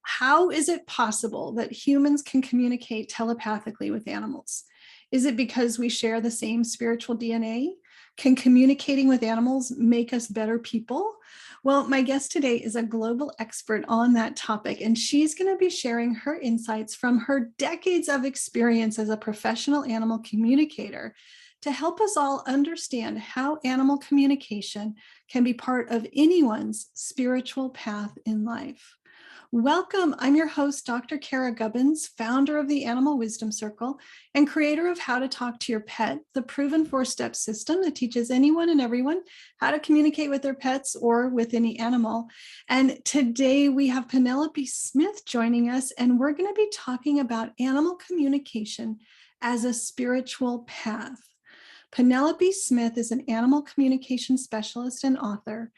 How is it possible that humans can communicate telepathically with animals? Is it because we share the same spiritual DNA? Can communicating with animals make us better people? Well, my guest today is a global expert on that topic, and she's going to be sharing her insights from her decades of experience as a professional animal communicator to help us all understand how animal communication can be part of anyone's spiritual path in life. Welcome. I'm your host, Dr. Kara Gubbins, founder of the Animal Wisdom Circle and creator of How to Talk to Your Pet, the proven 4-step system that teaches anyone and everyone how to communicate with their pets or with any animal. And today we have Penelope Smith joining us, and we're going to be talking about animal communication as a spiritual path. Penelope Smith is an animal communication specialist and author.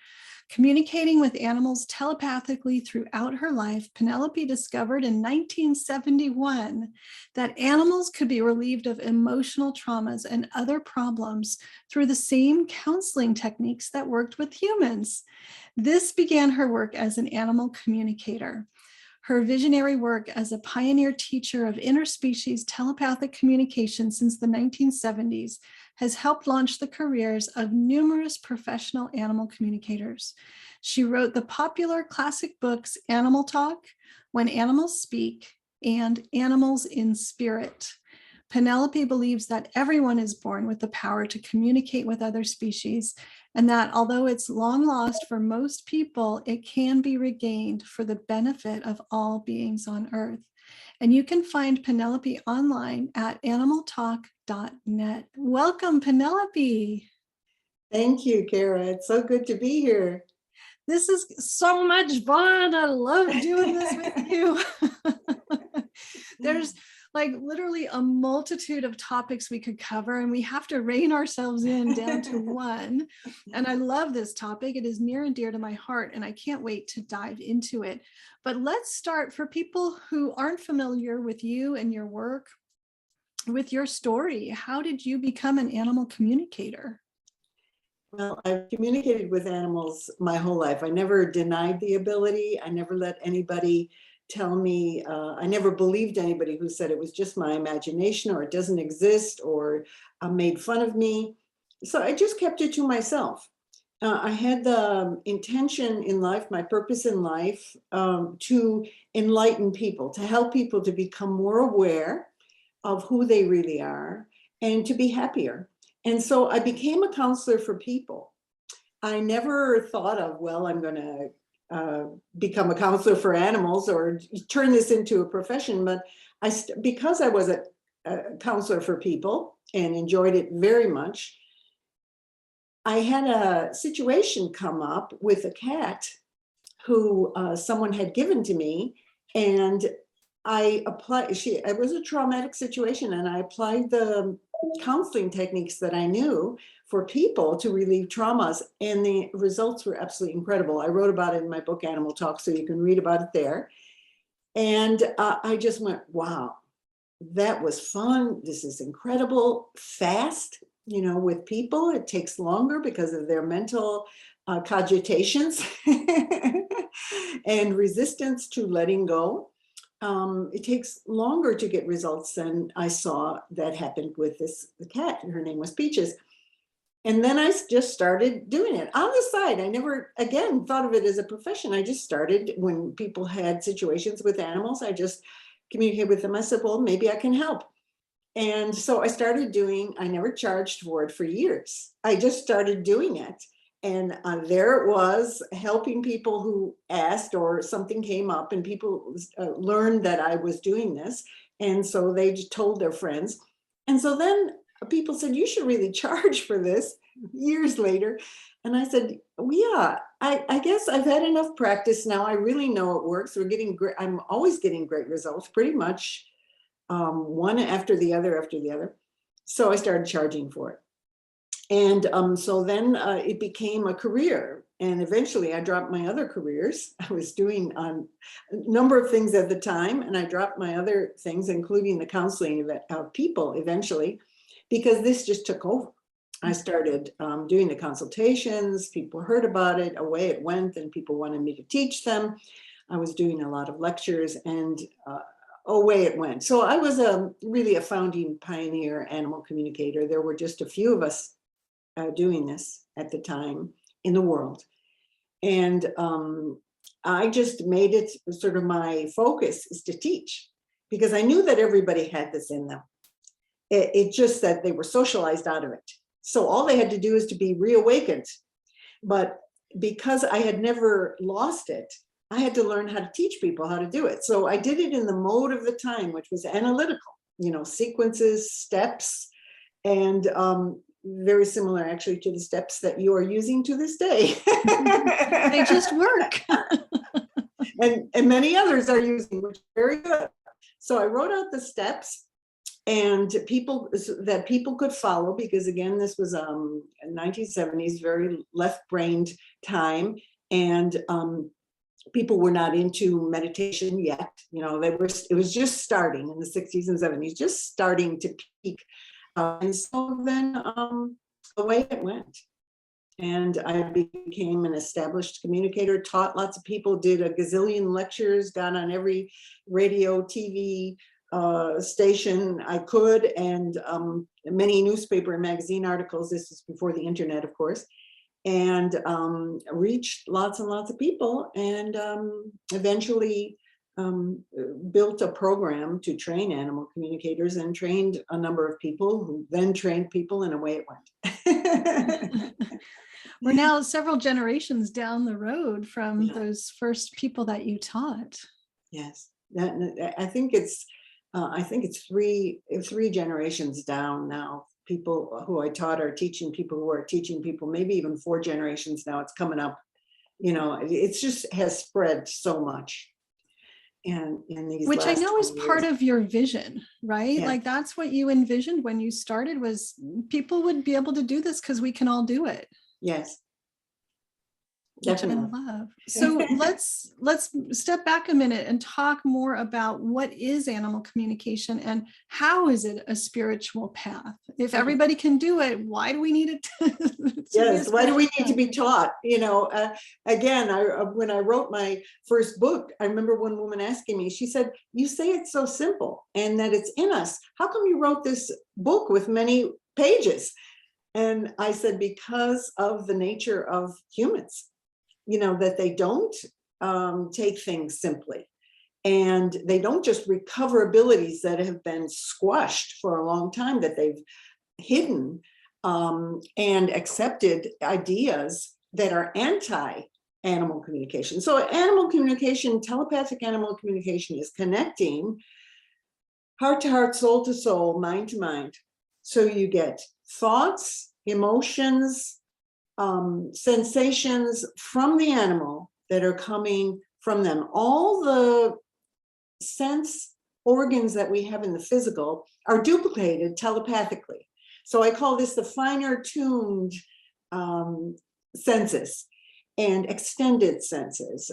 Communicating with animals telepathically throughout her life, Penelope discovered in 1971 that animals could be relieved of emotional traumas and other problems through the same counseling techniques that worked with humans. This began her work as an animal communicator. Her visionary work as a pioneer teacher of interspecies telepathic communication since the 1970s has helped launch the careers of numerous professional animal communicators. She wrote the popular classic books Animal Talk, When Animals Speak, and Animals in Spirit. Penelope believes that everyone is born with the power to communicate with other species, and that although it's long lost for most people, it can be regained for the benefit of all beings on Earth. And you can find Penelope online at animaltalk.net. Welcome, Penelope. Thank you, Kara. It's so good to be here. This is so much fun. I love doing this with you. There's like literally a multitude of topics we could cover, and we have to rein ourselves in down to one. And I love this topic. It is near and dear to my heart, and I can't wait to dive into it. But let's start, for people who aren't familiar with you and your work, with your story. How did you become an animal communicator? Well, I've communicated with animals my whole life. I never denied the ability. I never let anybody tell me, I never believed anybody who said it was just my imagination or it doesn't exist or made fun of me. So I just kept it to myself. I had the intention in life, my purpose in life, to enlighten people, to help people to become more aware of who they really are and to be happier. And so I became a counselor for people. I never thought of, well, I'm going to become a counselor for animals or turn this into a profession. But because I was a counselor for people and enjoyed it very much, I had a situation come up with a cat who someone had given to me, and I applied. It was a traumatic situation, and I applied the counseling techniques that I knew for people to relieve traumas, and the results were absolutely incredible. I wrote about it in my book Animal Talk, so you can read about it there. And I just went, wow, that was fun. This is incredible. Fast, with people it takes longer because of their mental cogitations and resistance to letting go. It takes longer to get results than I saw that happened with the cat. Her name was Peaches. And then I just started doing it on the side. I never, again, thought of it as a profession. I just started when people had situations with animals. I just communicated with them. I said, well, maybe I can help. And so I started doing, I never charged for it for years. I just started doing it. And there it was, helping people who asked or something came up and people learned that I was doing this. And so they just told their friends. And so then people said, you should really charge for this years later. And I said, well, yeah, I guess I've had enough practice now. I really know it works. I'm always getting great results, pretty much one after the other. So I started charging for it. And so then it became a career. And eventually I dropped my other careers. I was doing a number of things at the time, and I dropped my other things, including the counseling of people eventually, because this just took over. I started doing the consultations. People heard about it, away it went, and people wanted me to teach them. I was doing a lot of lectures, and away it went. So I was really a founding pioneer animal communicator. There were just a few of us doing this at the time in the world. And I just made it sort of my focus is to teach, because I knew that everybody had this in them. It just that they were socialized out of it. So all they had to do is to be reawakened. But because I had never lost it, I had to learn how to teach people how to do it. So I did it in the mode of the time, which was analytical, sequences, steps, and very similar actually to the steps that you are using to this day. They just work. and many others are using, which is very good. So I wrote out the steps and people could follow, because again, this was 1970s, very left-brained time, and people were not into meditation yet. It was just starting in the 60s and 70s, just starting to peak. And so then away it went. And I became an established communicator, taught lots of people, did a gazillion lectures, got on every radio, TV station I could, and many newspaper and magazine articles. This was before the internet, of course, and reached lots and lots of people, and eventually built a program to train animal communicators, and trained a number of people who then trained people, and away it went. We're now several generations down the road from those first people that you taught. Yes, I think it's three generations down now. People who I taught are teaching people who are teaching people, maybe even 4 generations now. It's coming up. It's just has spread so much. And in these, which I know is part years. of your vision, right? Yeah. Like that's what you envisioned when you started, was people would be able to do this because we can all do it. Yes. Which Definitely. I love. So let's step back a minute and talk more about what is animal communication and how is it a spiritual path? If everybody can do it, why do we need it to yes, why do we need to be taught? Again, when I wrote my first book, I remember one woman asking me, she said, "You say it's so simple and that it's in us. How come you wrote this book with many pages?" And I said, because of the nature of humans. That they don't take things simply, and they don't just recover abilities that have been squashed for a long time, that they've hidden and accepted ideas that are anti-animal communication. So animal communication, telepathic animal communication, is connecting heart to heart, soul to soul, mind to mind. So you get thoughts, emotions, sensations from the animal that are coming from them. All the sense organs that we have in the physical are duplicated telepathically. So I call this the finer tuned senses, and extended senses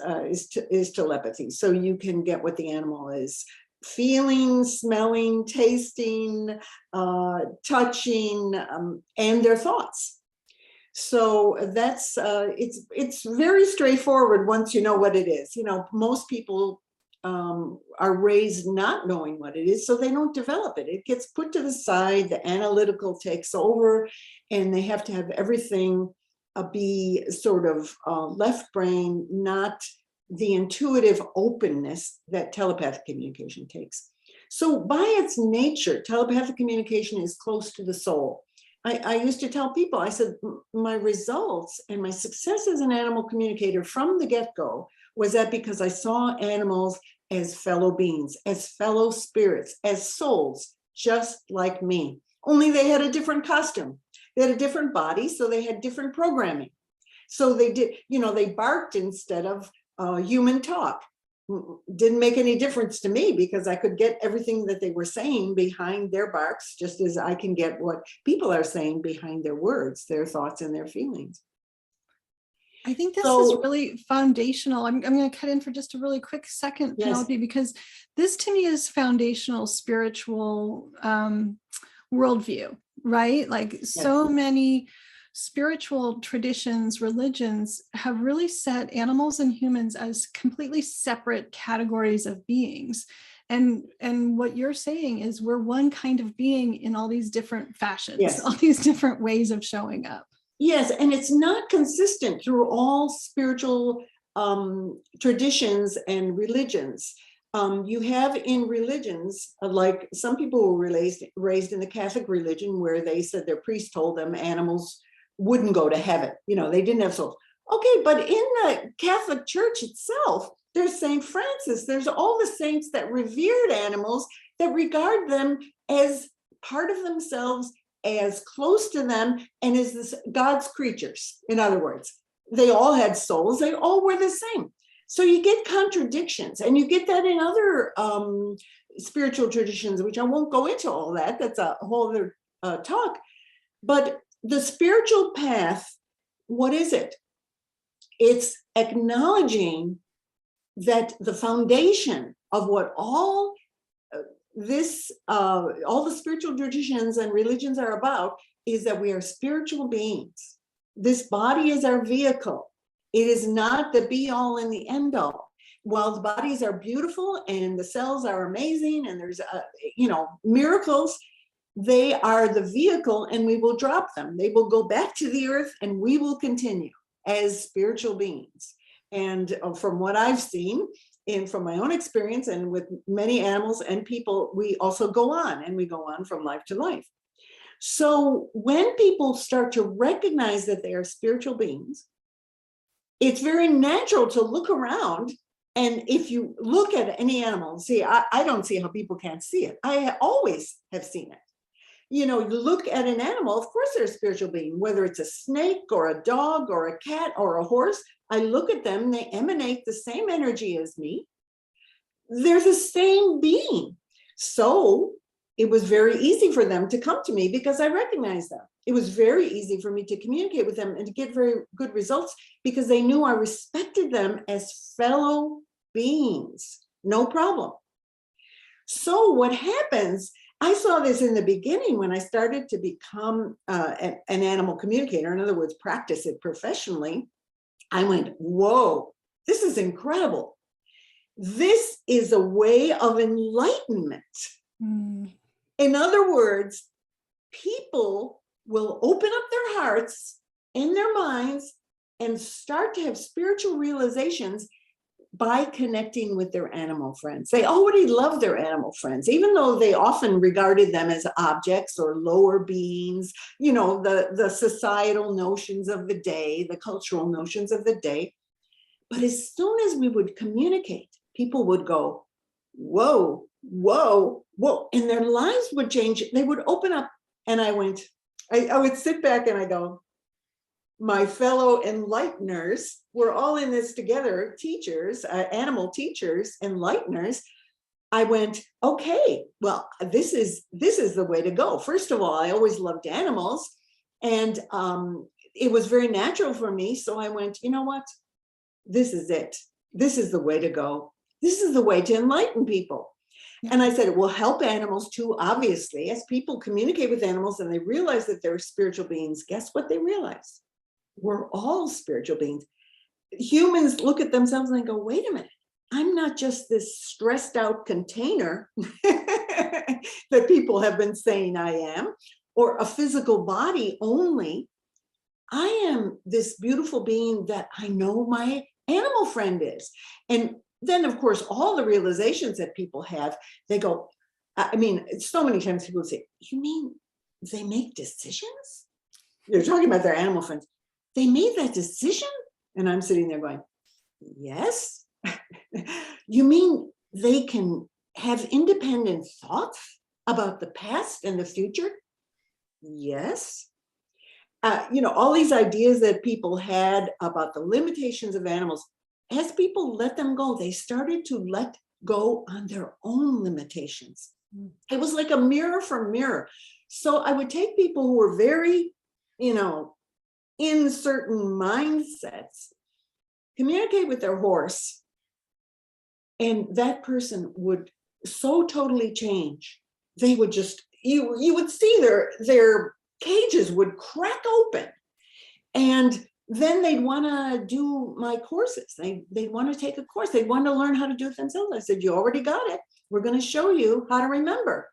is telepathy. So you can get what the animal is feeling, smelling, tasting, touching, and their thoughts. So that's it's very straightforward once you know what it is. Most people are raised not knowing what it is, so they don't develop it. It gets put to the side, the analytical takes over, and they have to have everything be sort of left brain, not the intuitive openness that telepathic communication takes. So by its nature, telepathic communication is close to the soul. I used to tell people, I said, my results and my success as an animal communicator from the get-go was that because I saw animals as fellow beings, as fellow spirits, as souls, just like me. Only they had a different costume. They had a different body, so they had different programming. So they did, they barked instead of human talk. Didn't make any difference to me, because I could get everything that they were saying behind their barks, just as I can get what people are saying behind their words, their thoughts and their feelings. I think this is really foundational. I'm going to cut in for just a really quick second, Penelope, because this to me is foundational spiritual worldview, right? Like so many spiritual traditions, religions have really set animals and humans as completely separate categories of beings. And what you're saying is we're one kind of being in all these different fashions, Yes. all these different ways of showing up. Yes, and it's not consistent through all spiritual traditions and religions. You have in religions, like some people were raised in the Catholic religion, where they said their priest told them animals wouldn't go to heaven. You know, they didn't have souls. Okay, but in the Catholic Church itself, there's St. Francis, there's all the saints that revered animals, that regard them as part of themselves, as close to them, and as this God's creatures. In other words, they all had souls, they all were the same. So you get contradictions, and you get that in other spiritual traditions, which I won't go into all that. That's a whole other talk. But the spiritual path, what is it? It's acknowledging that the foundation of what all the spiritual traditions and religions are about is that we are spiritual beings. This body is our vehicle. It is not the be all and the end all. While the bodies are beautiful and the cells are amazing and there's miracles, they are the vehicle, and we will drop them. They will go back to the earth, and we will continue as spiritual beings. And from what I've seen, and from my own experience, and with many animals and people, we also go on, and we go on from life to life. So when people start to recognize that they are spiritual beings, it's very natural to look around. And if you look at any animal, see, I don't see how people can't see it. I always have seen it. You know, you look at an animal, of course they're a spiritual being, whether it's a snake or a dog or a cat or a horse. I look at them, they emanate the same energy as me. They're the same being. So it was very easy for them to come to me because I recognized them. It was very easy for me to communicate with them and to get very good results because they knew I respected them as fellow beings. No problem. So what happens, I saw this in the beginning when I started to become an animal communicator, in other words, practice it professionally. I went, whoa, this is incredible. This is a way of enlightenment. Mm. In other words, people will open up their hearts and their minds and start to have spiritual realizations by connecting with their animal friends. They already love their animal friends, even though they often regarded them as objects or lower beings, you know, the societal notions of the day, the cultural notions of the day. But as soon as we would communicate, people would go, whoa, whoa, whoa, and their lives would change. They would open up, and I would sit back and I go, my fellow enlighteners, we're all in this together, teachers, animal teachers, enlighteners. I went, okay, well, this is the way to go. First of all, I always loved animals, and it was very natural for me. So I went, you know what? This is it. This is the way to go. This is the way to enlighten people. Yeah. And I said, it will help animals too, obviously. As people communicate with animals and they realize that they're spiritual beings, guess what they realize? We're all spiritual beings. Humans look at themselves and they go, wait a minute, I'm not just this stressed out container that people have been saying I am, or a physical body only. I am this beautiful being that I know my animal friend is. And then, of course, all the realizations that people have, they go, I mean, so many times people say, you mean they make decisions? They're talking about their animal friends. They made that decision? And I'm sitting there going, yes. You mean they can have independent thoughts about the past and the future? Yes. All these ideas that people had about the limitations of animals, as people let them go, they started to let go on their own limitations. It was like a mirror for mirror. So I would take people who were very, in certain mindsets, communicate with their horse, and that person would so totally change. They would just, you would see their cages would crack open, And then they'd want to do my courses. They'd want to take a course. They'd want to learn how to do it themselves. I said, you already got it. We're going to show you how to remember.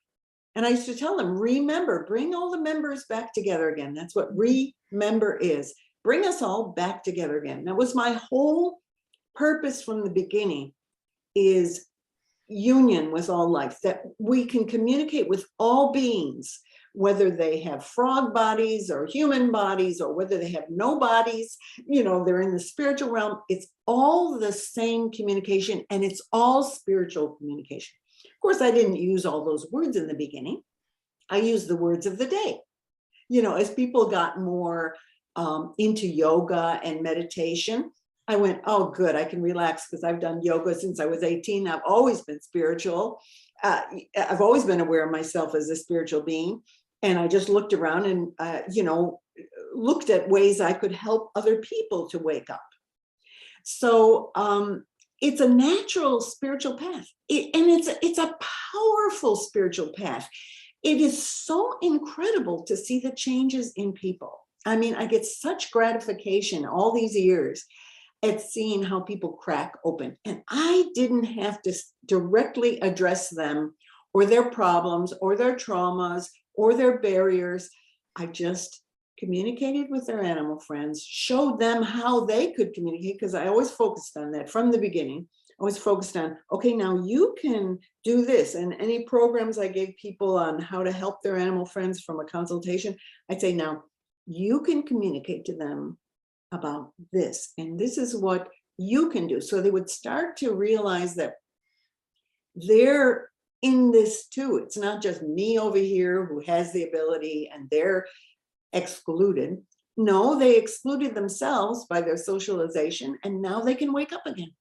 And I used to tell them, remember, bring all the members back together again. That's what remember is. Bring us all back together again. That was my whole purpose from the beginning, is union with all life, that we can communicate with all beings, whether they have frog bodies or human bodies, or whether they have no bodies, they're in the spiritual realm. It's all the same communication, and it's all spiritual communication. Of course, I didn't use all those words in the beginning. I used the words of the day. As people got more into yoga and meditation, I went, oh, good, I can relax, because I've done yoga since I was 18. I've always been spiritual. I've always been aware of myself as a spiritual being. And I just looked around and, looked at ways I could help other people to wake up. So it's a natural spiritual path. It's a powerful spiritual path. It is so incredible to see the changes in people. I mean, I get such gratification all these years at seeing how people crack open. And I didn't have to directly address them or their problems or their traumas or their barriers. I just communicated with their animal friends, showed them how they could communicate, because I always focused on that from the beginning. I always focused on, okay, now you can do this. And any programs I gave people on how to help their animal friends from a consultation, I'd say, now you can communicate to them about this, and this is what you can do. So they would start to realize that they're in this too. It's not just me over here who has the ability and they're excluded. No, they excluded themselves by their socialization, and now they can wake up again.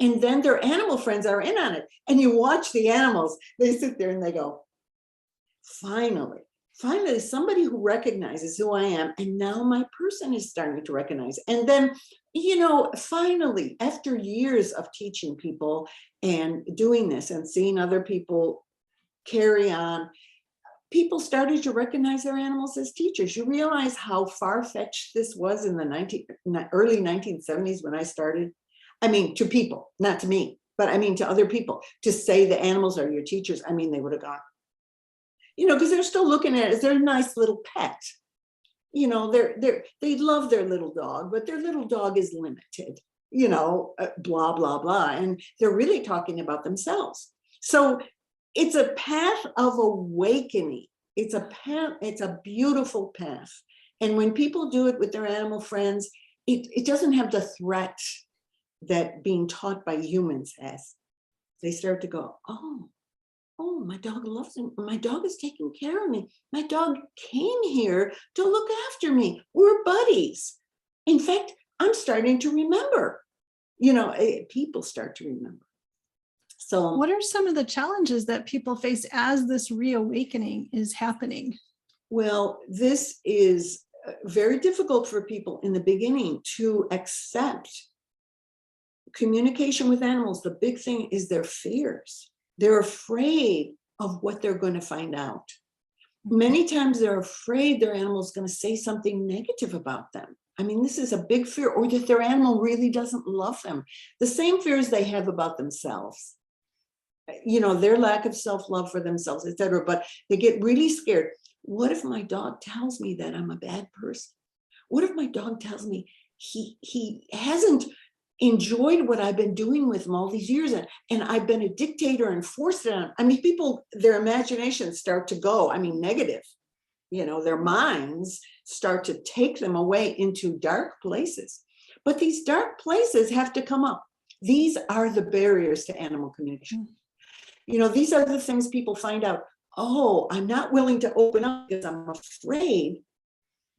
And then their animal friends are in on it. And you watch the animals, they sit there and they go, finally, somebody who recognizes who I am. And now my person is starting to recognize. And then, finally, after years of teaching people and doing this and seeing other people carry on, people started to recognize their animals as teachers. You realize how far-fetched this was in the early 1970s when I started. I mean, to people, not to me, but I mean to other people, to say the animals are your teachers. I mean, they would have gone, because they're still looking at it as their nice little pet. They love their little dog, but their little dog is limited, blah, blah, blah. And they're really talking about themselves. So it's a path of awakening. It's a path, it's a beautiful path. And when people do it with their animal friends, it doesn't have the threat that being taught by humans has. They start to go, oh, my dog loves him. My dog is taking care of me. My dog came here to look after me. We're buddies. In fact, I'm starting to remember, people start to remember. So what are some of the challenges that people face as this reawakening is happening? Well, this is very difficult for people in the beginning to accept communication with animals. The big thing is their fears. They're afraid of what they're going to find out. Many times they're afraid their animal is going to say something negative about them. I mean, this is a big fear, or that their animal really doesn't love them. The same fears they have about themselves. Their lack of self-love for themselves, etc. But they get really scared. What if my dog tells me that I'm a bad person? What if my dog tells me he hasn't enjoyed what I've been doing with him all these years, and I've been a dictator and forced it on? I mean, people, their imaginations start to go, negative. Their minds start to take them away into dark places. But these dark places have to come up. These are the barriers to animal communication. These are the things people find out, oh, I'm not willing to open up because I'm afraid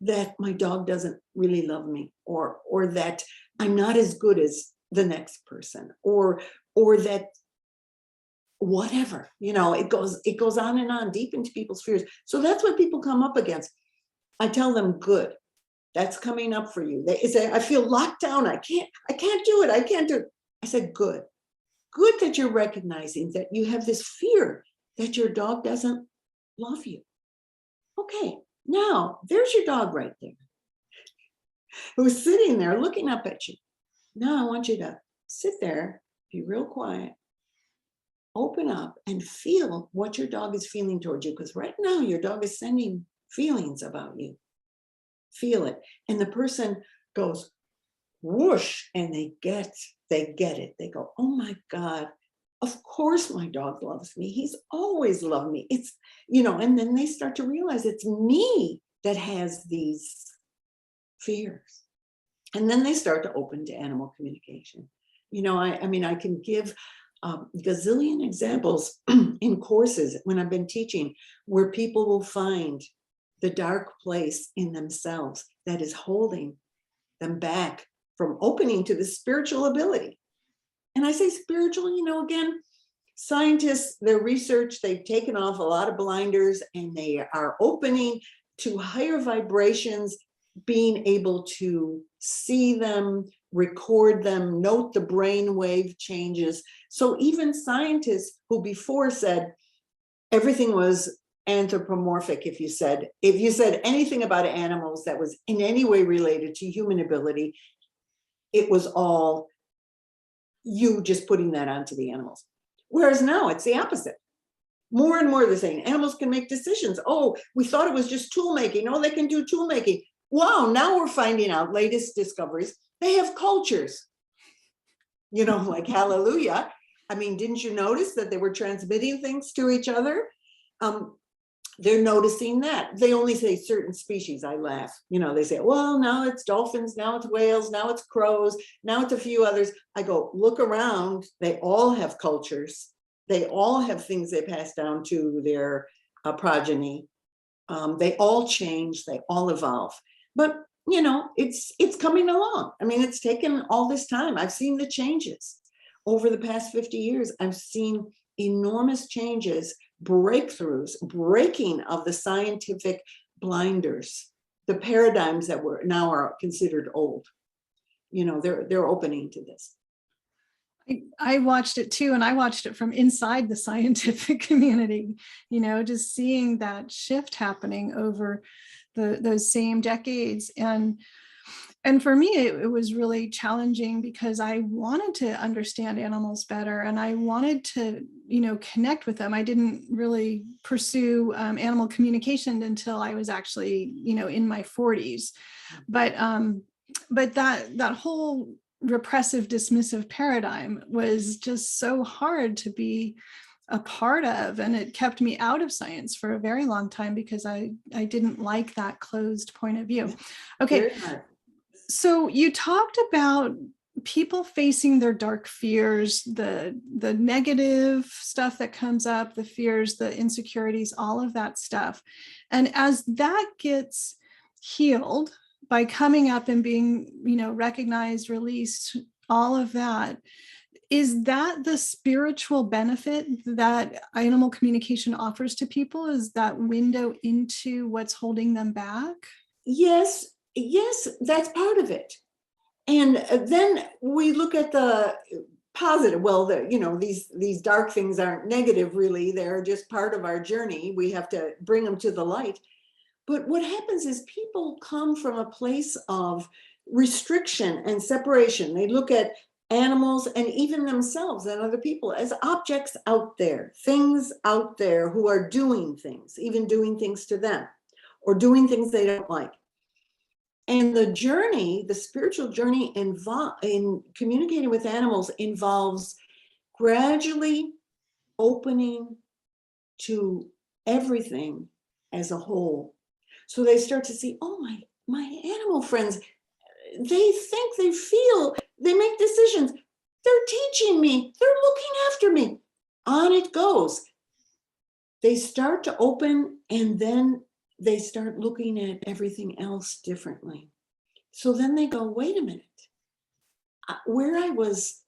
that my dog doesn't really love me, or that I'm not as good as the next person, or that whatever, it goes on and on deep into people's fears. So that's what people come up against. I tell them, good, that's coming up for you. They say, I feel locked down. I can't do it. I can't do it. I said, good that you're recognizing that you have this fear that your dog doesn't love you. Okay, now there's your dog right there. who's sitting there looking up at you. Now I want you to sit there, be real quiet, open up and feel what your dog is feeling towards you. Because right now your dog is sending feelings about you. Feel it. And the person goes whoosh, and they get it. They go, oh my God, of course my dog loves me. He's always loved me. It's, and then they start to realize it's me that has these fears. And then they start to open to animal communication. I mean, I can give gazillion examples in courses when I've been teaching where people will find the dark place in themselves that is holding them back from opening to the spiritual ability. And I say spiritual, again, scientists, their research, they've taken off a lot of blinders and they are opening to higher vibrations, being able to see them, record them, note the brain wave changes. So even scientists who before said everything was anthropomorphic, if you said anything about animals that was in any way related to human ability, it was all you just putting that onto the animals. Whereas now it's the opposite. More and more they're saying animals can make decisions. Oh, we thought it was just tool making. Oh, they can do tool making. Wow, now we're finding out, latest discoveries, they have cultures. Like hallelujah. I mean, didn't you notice that they were transmitting things to each other? They're noticing that. They only say certain species. I laugh. They say, well, now it's dolphins, now it's whales, now it's crows, now it's a few others. I go, look around. They all have cultures. They all have things they pass down to their progeny. They all change. They all evolve. But, it's coming along. I mean, it's taken all this time. I've seen the changes. Over the past 50 years, I've seen enormous changes, breakthroughs, breaking of the scientific blinders, the paradigms that were now are considered old. They're opening to this. I watched it too, and I watched it from inside the scientific community, just seeing that shift happening over those same decades. And for me, it was really challenging because I wanted to understand animals better and I wanted to, connect with them. I didn't really pursue animal communication until I was actually, in my 40s. But that whole repressive, dismissive paradigm was just so hard to be a part of, and it kept me out of science for a very long time because I didn't like that closed point of view. Okay. So you talked about people facing their dark fears, the negative stuff that comes up, the fears, the insecurities, all of that stuff. And as that gets healed by coming up and being, recognized, released, all of that, is that the spiritual benefit that animal communication offers to people? Is that window into what's holding them back? Yes, that's part of it. And then we look at the positive. Well, these dark things aren't negative, really. They're just part of our journey. We have to bring them to the light. But what happens is people come from a place of restriction and separation. They look at animals and even themselves and other people as objects out there, things out there who are doing things, even doing things to them or doing things they don't like. And the journey, the spiritual journey in communicating with animals involves gradually opening to everything as a whole. So they start to see, oh, my animal friends, they think, they feel, they make decisions. They're teaching me, they're looking after me. On it goes. They start to open and then they start looking at everything else differently. So then they go, wait a minute. Where I was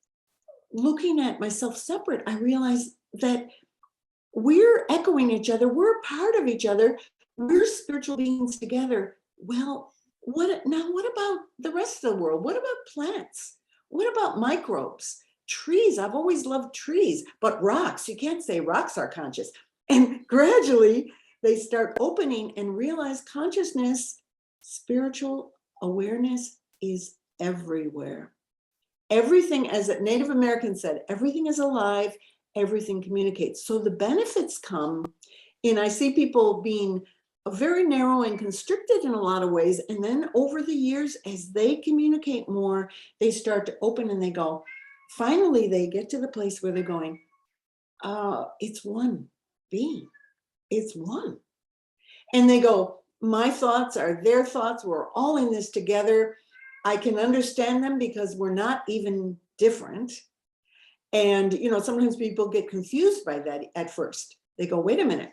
looking at myself separate, I realized that we're echoing each other. We're part of each other. We're spiritual beings together. Well, what about the rest of the world? What about plants? What about microbes? Trees. I've always loved trees, but rocks, you can't say rocks are conscious. And gradually they start opening and realize consciousness, spiritual, Awareness is everywhere. Everything, as Native Americans said, everything is alive, everything communicates. So the benefits come in, I see people being very narrow and constricted in a lot of ways. And then over the years, as they communicate more, they start to open and they go, finally, they get to the place where they're going, it's one being, it's one. And they go, my thoughts are their thoughts. We're all in this together. I can understand them because we're not even different. And, sometimes people get confused by that at first. They go, wait a minute.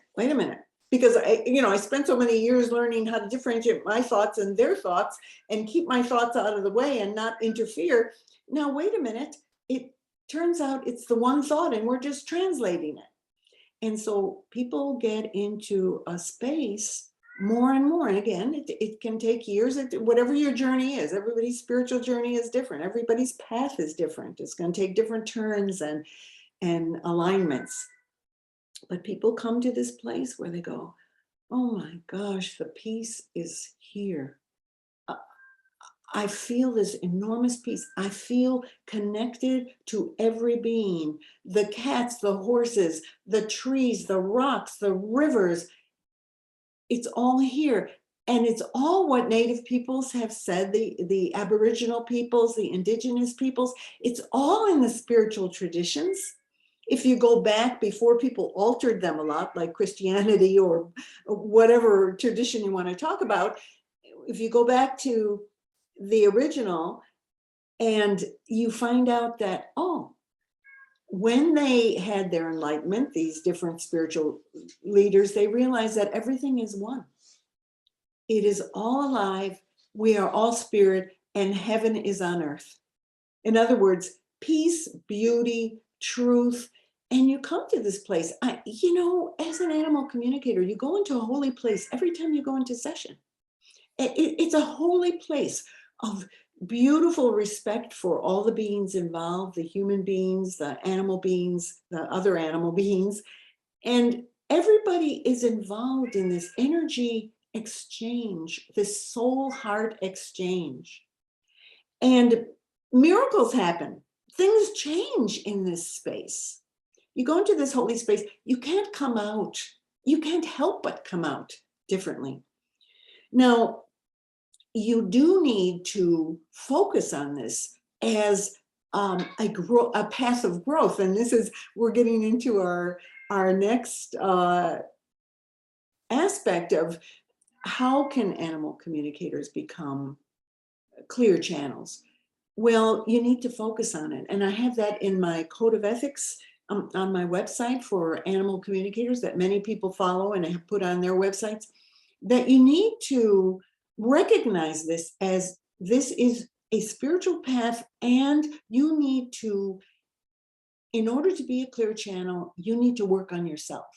Because I spent so many years learning how to differentiate my thoughts and their thoughts and keep my thoughts out of the way and not interfere. Now, wait a minute. It turns out it's the one thought and we're just translating it. And so people get into a space more and more. And again, it can take years, whatever your journey is. Everybody's spiritual journey is different. Everybody's path is different. It's going to take different turns and alignments. But people come to this place where they go, oh my gosh, the peace is here. I feel this enormous peace. I feel connected to every being, the cats, the horses, the trees, the rocks, the rivers. It's all here. And it's all what Native peoples have said, the Aboriginal peoples, the indigenous peoples. It's all in the spiritual traditions. If you go back before people altered them a lot, like Christianity or whatever tradition you want to talk about, if you go back to the original and you find out that, when they had their enlightenment, these different spiritual leaders, they realized that everything is one. It is all alive. We are all spirit and heaven is on earth. In other words, peace, beauty, truth. And you come to this place, as an animal communicator, you go into a holy place every time you go into session. It's a holy place of beautiful respect for all the beings involved, the human beings, the animal beings, the other animal beings. And everybody is involved in this energy exchange, this soul-heart exchange. And miracles happen. Things change in this space. You go into this holy space, you can't come out. You can't help but come out differently. Now, you do need to focus on this as a path of growth. And we're getting into our next aspect of how can animal communicators become clear channels? Well, you need to focus on it. And I have that in my code of ethics on my website for animal communicators that many people follow and have put on their websites, that you need to recognize this as this is a spiritual path, and you need to, in order to be a clear channel, you need to work on yourself.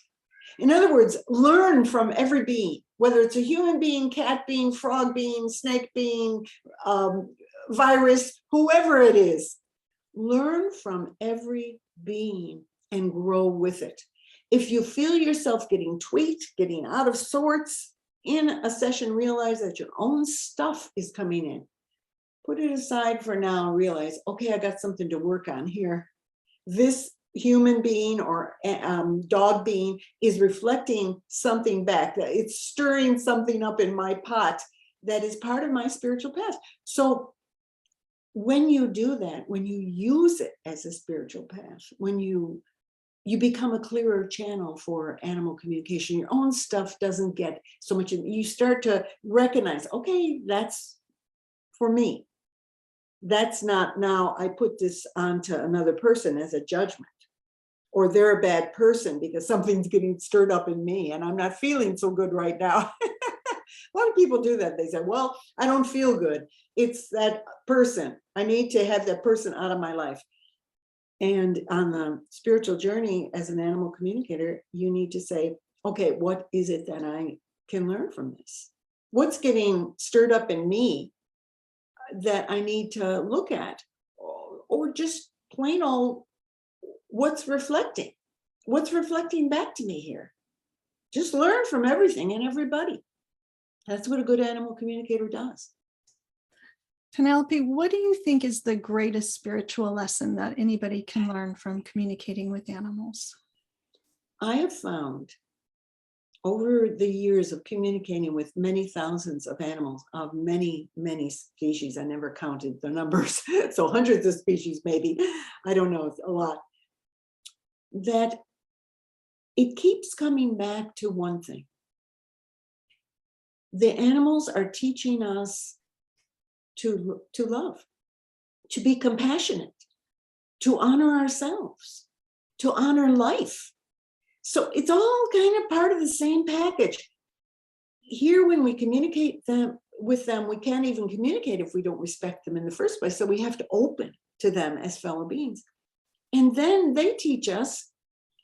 In other words, learn from every being, whether it's a human being, cat being, frog being, snake being, virus, whoever it is. Learn from every being and grow with it. If you feel yourself getting tweaked, getting out of sorts in a session, realize that your own stuff is coming in. Put it aside for now and realize, okay, I got something to work on here. This human being or dog being is reflecting something back. It's stirring something up in my pot that is part of my spiritual path. So when you do that, when you use it as a spiritual path, when you become a clearer channel for animal communication, your own stuff doesn't get so much. You start to recognize, okay, that's for me. That's not, now I put this onto another person as a judgment, or they're a bad person because something's getting stirred up in me and I'm not feeling so good right now. A lot of people do that. They say, well, I don't feel good. It's that person. I need to have that person out of my life. And on the spiritual journey as an animal communicator, you need to say, okay, what is it that I can learn from this? What's getting stirred up in me that I need to look at? Or just plain old, what's reflecting back to me here? Just learn from everything and everybody. That's what a good animal communicator does. Penelope, what do you think is the greatest spiritual lesson that anybody can learn from communicating with animals? I have found over the years of communicating with many thousands of animals of many, many species, I never counted the numbers, so hundreds of species maybe, I don't know, it's a lot, that it keeps coming back to one thing. The animals are teaching us to love, to be compassionate, to honor ourselves, to honor life. So it's all kind of part of the same package. Here, when we communicate with them, we can't even communicate if we don't respect them in the first place. So we have to open to them as fellow beings. And then they teach us,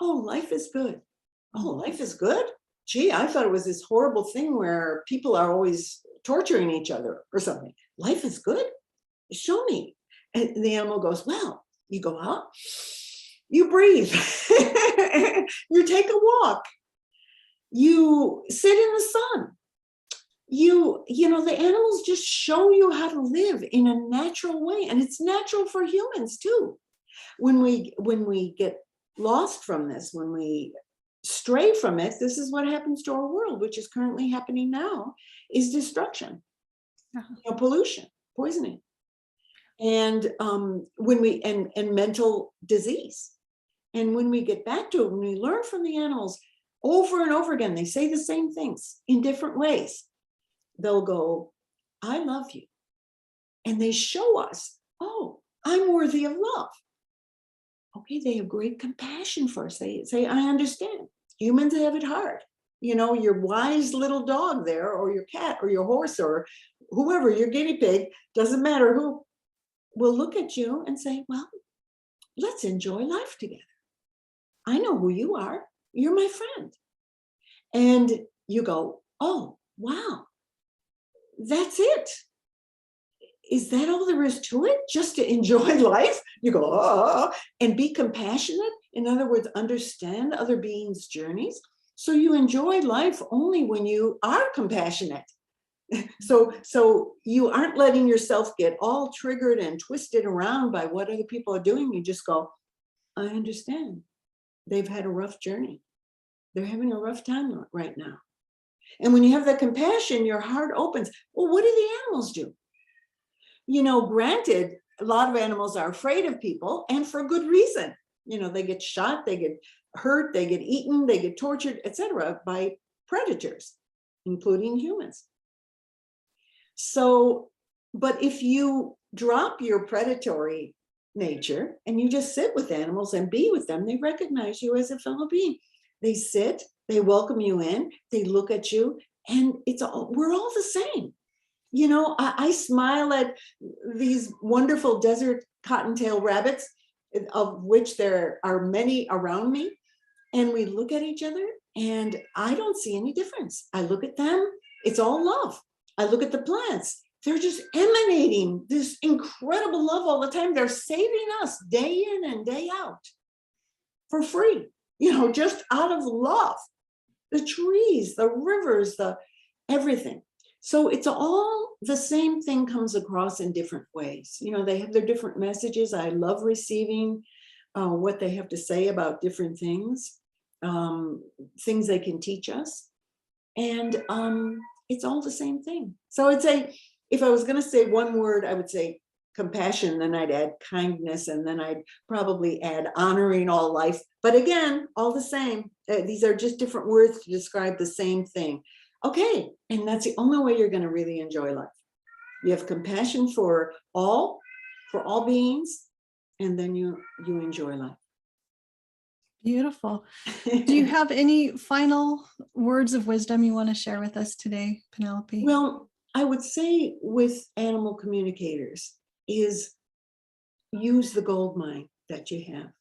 oh, life is good. Oh, life is good? Gee, I thought it was this horrible thing where people are always torturing each other or something. Life is good? Show me. And the animal goes, well, you go out, you breathe, you take a walk, you sit in the sun. You know, the animals just show you how to live in a natural way. And it's natural for humans too. When we get lost from this, when we stray from it, this is what happens to our world, which is currently happening now, is destruction, pollution, poisoning, and and mental disease. And when we get back to it, when we learn from the animals over and over again, they say the same things in different ways. They'll go, I love you. And they show us, oh, I'm worthy of love. Okay, they have great compassion for us. They say, I understand. Humans have it hard. You know, your wise little dog there, or your cat, or your horse, or whoever, your guinea pig, doesn't matter who, will look at you and say, well, let's enjoy life together. I know who you are. You're my friend. And you go, oh, wow, that's it. Is that all there is to it? Just to enjoy life? You go, oh, and be compassionate. In other words, understand other beings' journeys. So you enjoy life only when you are compassionate. So you aren't letting yourself get all triggered and twisted around by what other people are doing. You just go, I understand. They've had a rough journey. They're having a rough time right now. And when you have that compassion, your heart opens. Well, what do the animals do? You know, granted, a lot of animals are afraid of people, and for good reason. You know, they get shot, they get hurt, they get eaten, they get tortured, etc., by predators, including humans. So, but if you drop your predatory nature and you just sit with animals and be with them, they recognize you as a fellow being. They sit, they welcome you in, they look at you, and we're all the same. You know, I smile at these wonderful desert cottontail rabbits, of which there are many around me, and we look at each other and I don't see any difference. I look at them, it's all love. I look at the plants, they're just emanating this incredible love all the time. They're saving us day in and day out for free, you know, just out of love. The trees, the rivers, the everything. So it's all the same thing comes across in different ways. You know, they have their different messages. I love receiving what they have to say about different things, things they can teach us. And it's all the same thing. So I'd say, if I was going to say one word, I would say compassion, then I'd add kindness, and then I'd probably add honoring all life. But again, all the same. These are just different words to describe the same thing. Okay, and that's the only way you're going to really enjoy life. You have compassion for all beings, and then you enjoy life. Beautiful. Do you have any final words of wisdom you want to share with us today, Penelope? Well, I would say with animal communicators is use the gold mine that you have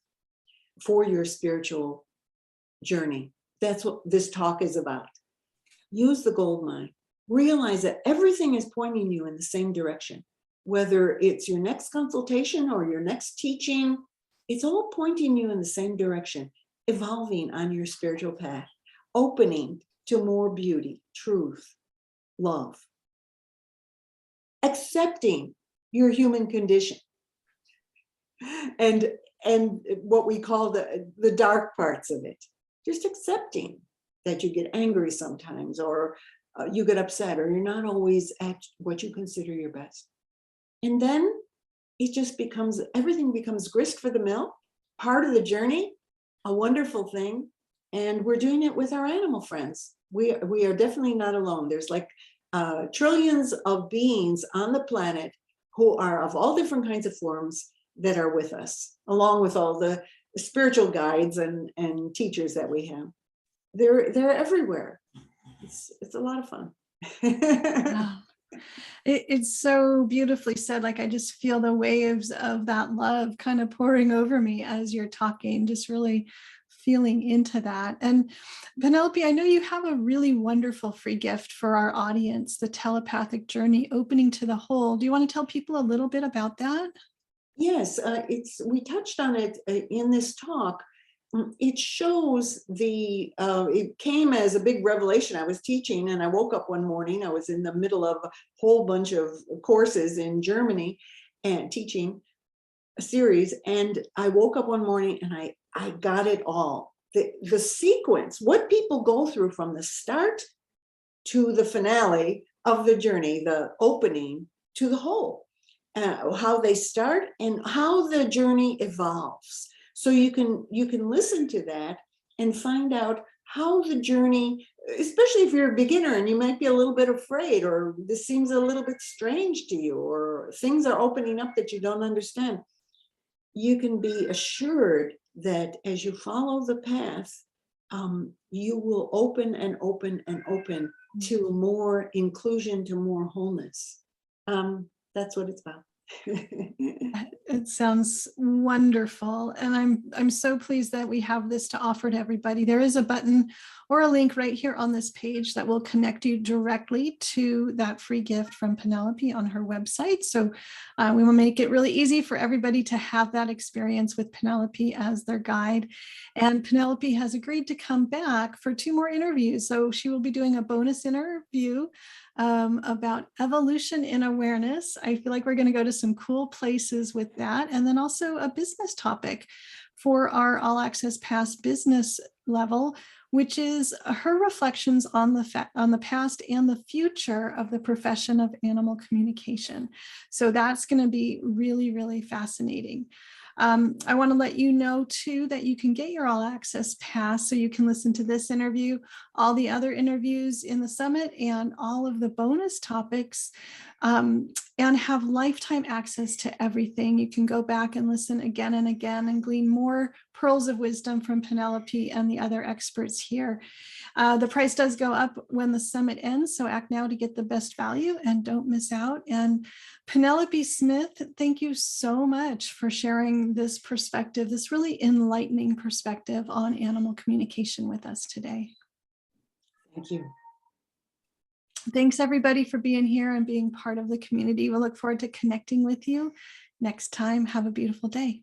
for your spiritual journey. That's what this talk is about. Use the gold mine. Realize that everything is pointing you in the same direction. Whether it's your next consultation or your next teaching, it's all pointing you in the same direction, evolving on your spiritual path, opening to more beauty, truth, love. Accepting your human condition. And what we call the dark parts of it. Just accepting that you get angry sometimes, or you get upset, or you're not always at what you consider your best. And then it just becomes, everything becomes grist for the mill, part of the journey, a wonderful thing. And we're doing it with our animal friends. We are definitely not alone. There's like trillions of beings on the planet who are of all different kinds of forms that are with us, along with all the spiritual guides and teachers that we have. They're everywhere. It's a lot of fun. Wow. It's so beautifully said. Like, I just feel the waves of that love kind of pouring over me as you're talking, just really feeling into that. And Penelope, I know you have a really wonderful free gift for our audience, the telepathic journey, opening to the whole. Do you want to tell people a little bit about that? Yes, we touched on it in this talk. It shows it came as a big revelation. I was teaching and I woke up one morning. I was in the middle of a whole bunch of courses in Germany and teaching a series. And I woke up one morning and I got it all. The sequence, what people go through from the start to the finale of the journey, the opening to the whole. How they start and how the journey evolves. So you can listen to that and find out how the journey, especially if you're a beginner and you might be a little bit afraid, or this seems a little bit strange to you, or things are opening up that you don't understand. You can be assured that as you follow the path, you will open and open and open to more inclusion, to more wholeness. That's what it's about. It sounds wonderful. And I'm so pleased that we have this to offer to everybody. There is a button or a link right here on this page that will connect you directly to that free gift from Penelope on her website. So we will make it really easy for everybody to have that experience with Penelope as their guide. And Penelope has agreed to come back for 2 more interviews. So she will be doing a bonus interview about evolution in awareness. I feel like we're going to go to some cool places with that. And then also a business topic for our All Access Pass business level, which is her reflections on the past and the future of the profession of animal communication. So that's going to be really, really fascinating. I want to let you know too that you can get your All Access Pass so you can listen to this interview, all the other interviews in the summit, and all of the bonus topics, and have lifetime access to everything. You can go back and listen again and again and glean more pearls of wisdom from Penelope and the other experts here. The price does go up when the summit ends, so act now to get the best value and don't miss out. And Penelope Smith, thank you so much for sharing this perspective, this really enlightening perspective on animal communication with us today. Thank you. Thanks everybody for being here and being part of the community. We'll look forward to connecting with you next time. Have a beautiful day.